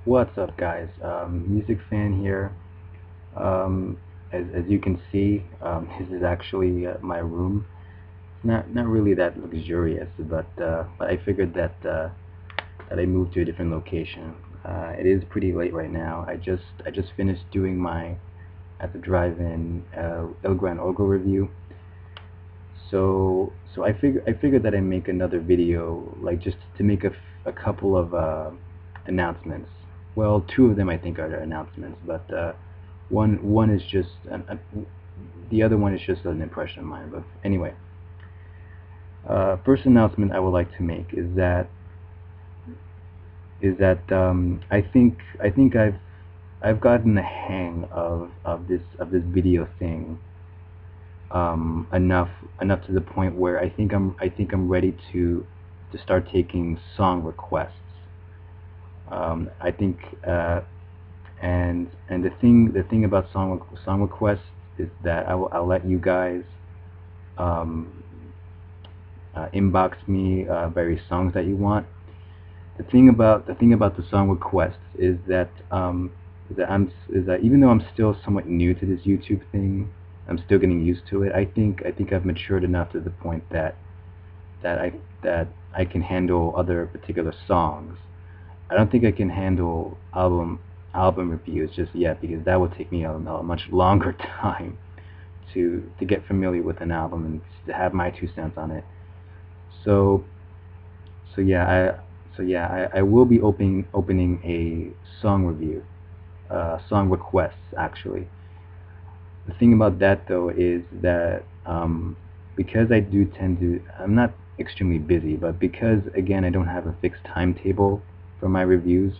What's up, guys? Music fan here. Um, as you can see, this is actually my room. Not really that luxurious, but I figured that I moved to a different location. It is pretty late right now. I just finished doing my at the drive-in El Gran Ogo review. So I figured that I make another video, like just to make a couple of announcements. Well, two of them I think are announcements, but one is just the other one is just an impression of mine. But anyway, first announcement I would like to make is that I think I've gotten the hang of this video thing, enough to the point where I think I'm ready to start taking song requests. I think and the thing about song requests is that I'll let you guys um, inbox me various songs that you want. The thing about the song requests is that even though I'm still somewhat new to this YouTube thing, I'm still getting used to it. I think I've matured enough to the point that I can handle other particular songs. I don't think I can handle album reviews just yet, because that would take me a much longer time to get familiar with an album and to have my 2 cents on it. So so yeah, I will be opening a song review, song requests actually. The thing about that though is that because I'm not extremely busy, but because again I don't have a fixed timetable for my reviews,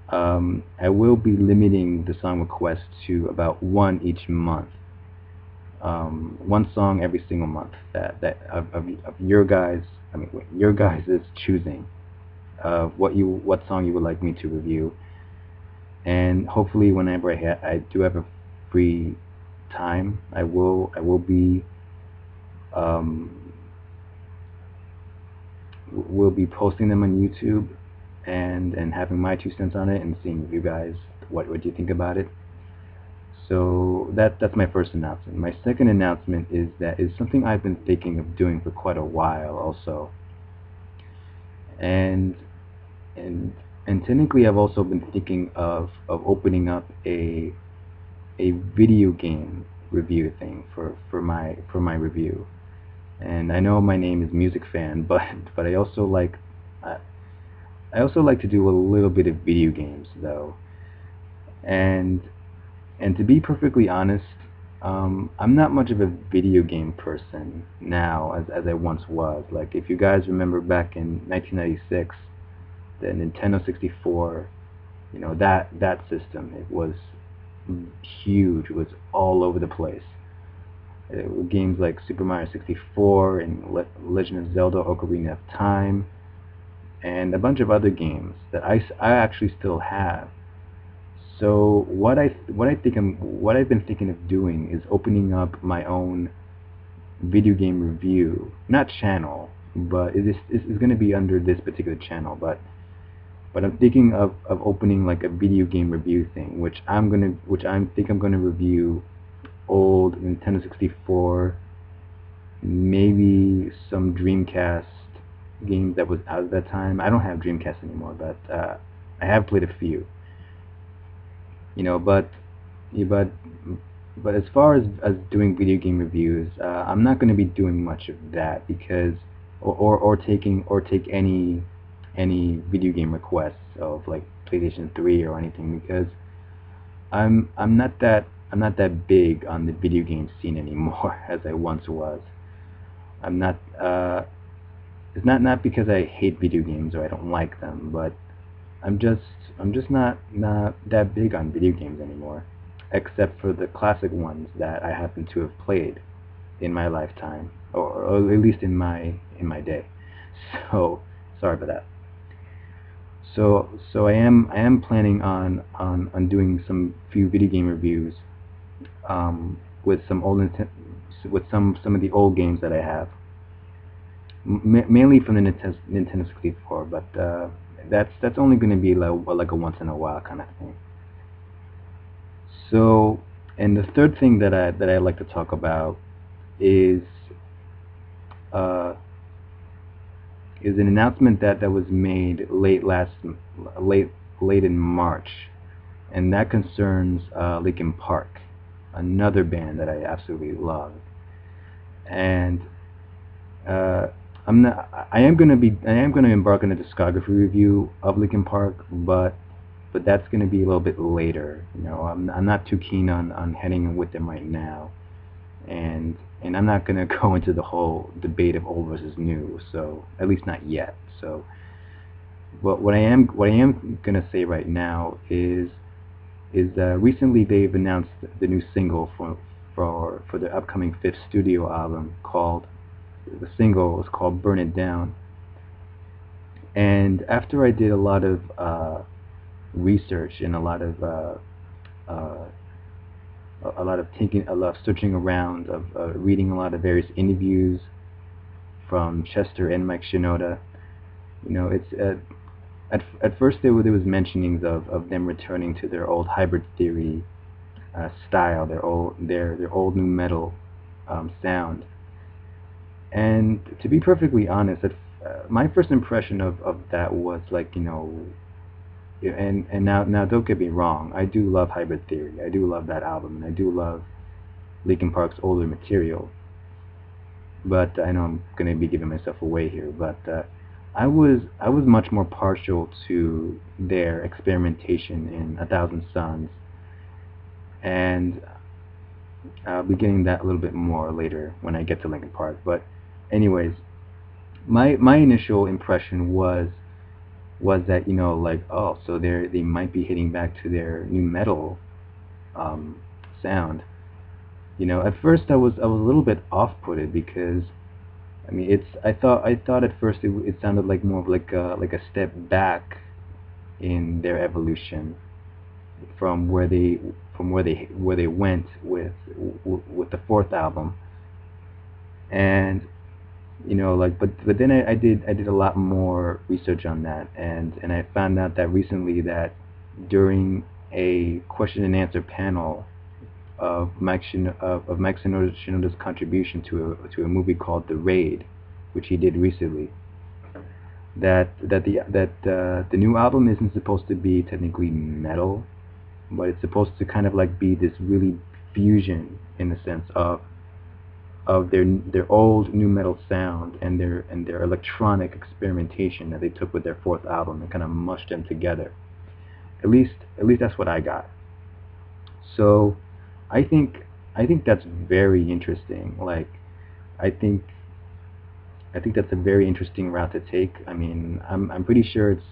I will be limiting the song requests to about one each month. One song every single month of your guys, your guys is choosing of what song you would like me to review. And hopefully whenever I do have a free time, I will be um, will be posting them on YouTube and having my 2 cents on it and seeing you guys what you think about it. So that's my first announcement. My second announcement is something I've been thinking of doing for quite a while also. And and and technically I've also been thinking of opening up a video game review thing for my review. And I know my name is Music Fan, but I, I also like to do a little bit of video games though. And and to be perfectly honest, I'm not much of a video game person now as I once was. Like if you guys remember back in 1996, the Nintendo 64, that system, it was huge. It was all over the place. Games like Super Mario 64 and Legend of Zelda: Ocarina of Time, and a bunch of other games that I actually still have. So what I've been thinking of doing is opening up my own video game review, not channel, but it is going to be under this particular channel. But I'm thinking of opening like a video game review thing, which I think I'm gonna review old Nintendo 64, maybe some Dreamcast games that was out at that time. I don't have Dreamcast anymore, but I have played a few. You know, but yeah, but as far as doing video game reviews, I'm not going to be doing much of that because or take any video game requests of like PlayStation 3 or anything, because I'm not that big on the video game scene anymore as I once was. I'm not it's not because I hate video games or I don't like them, but I'm just I'm just not that big on video games anymore, except for the classic ones that I happen to have played in my lifetime, or at least in my day. So sorry about that. So I am planning on doing some few video game reviews, with with some of the old games that I have, mainly from the Nintendo 64, but that's only going to be like a once in a while kind of thing. So, and the third thing that I like to talk about is uh, is an announcement that was made late late in March, and that concerns Linkin Park, another band that I absolutely love. And uh, I am gonna embark on a discography review of Linkin Park, but that's gonna be a little bit later. I'm not too keen on heading with them right now, and I'm not gonna go into the whole debate of old versus new. So at least not yet. So, but what I am gonna say right now is recently they've announced the new single for their upcoming fifth studio album called the single is called Burn It Down. And after I did a lot of research and uh, a lot of thinking, a lot of searching around, of reading a lot of various interviews from Chester and Mike Shinoda, it's at first there was mentionings of them returning to their old hybrid theory style, their old new metal sound. And to be perfectly honest, my first impression of that was like, yeah, and now don't get me wrong, I do love Hybrid Theory. I do love that album, and I do love Linkin Park's older material. But I know I'm going to be giving myself away here, but I was much more partial to their experimentation in A Thousand Suns, and I'll be getting that a little bit more later when I get to Linkin Park. But anyways, my initial impression was that, like, oh, so they might be hitting back to their new metal um, sound. At first I was a little bit off-putted because I mean I thought at first it sounded like more of like a step back in their evolution from where they went with the fourth album. And like, but then I did a lot more research on that, and I found out that recently that during a question and answer panel of Mike Shinoda's contribution to a movie called The Raid, which he did recently, the new album isn't supposed to be technically metal, but it's supposed to kind of like be this really fusion in the sense of their old new metal sound and their electronic experimentation that they took with their fourth album and kind of mushed them together. At least that's what I got. So I think that's very interesting. Like, I think that's a very interesting route to take. I mean, I'm pretty sure it's.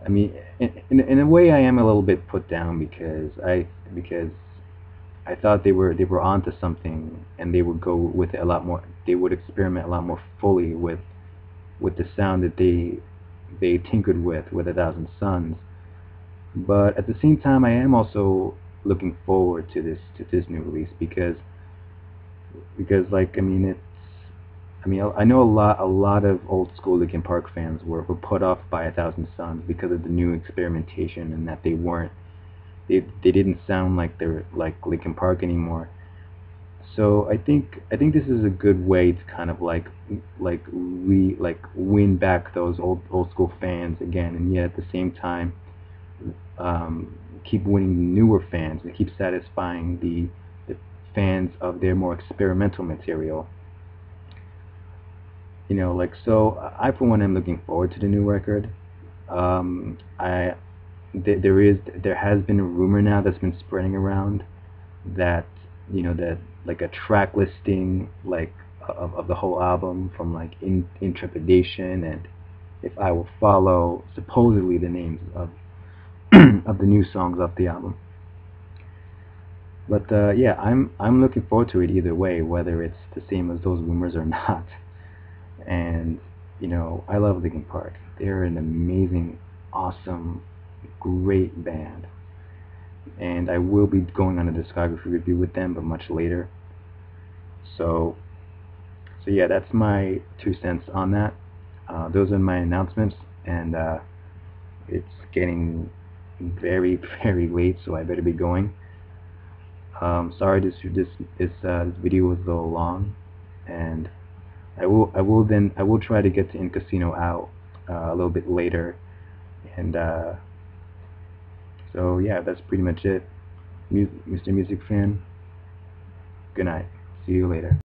I mean, in a way, I am a little bit put down because I thought they were onto something, and they would go with it a lot more. They would experiment a lot more fully with the sound that they tinkered with A Thousand Suns. But at the same time, I am also looking forward to this new release because like, I mean, I know a lot of old school Linkin Park fans were put off by A Thousand Suns because of the new experimentation, and that they didn't sound like they're like Linkin Park anymore. So I think this is a good way to kind of like win back those old school fans again, and yet at the same time keep winning newer fans and keep satisfying the fans of their more experimental material. Like, so I for one am looking forward to the new record. I there has been a rumor now that's been spreading around that that like a track listing like of the whole album from like Intrepidation and If I Will Follow, supposedly the names of of the new songs off the album. But yeah, I'm looking forward to it either way, whether it's the same as those rumors or not. And I love Linkin Park. They're an amazing, awesome, great band. And I will be going on a discography review with them, but much later. So yeah, that's my 2 cents on that. Those are my announcements, and it's getting very very late, so I better be going. Sorry, this video was a little long, and I will try to get to In Casino out a little bit later, and so yeah, that's pretty much it. Mr. Music Fan, good night. See you later.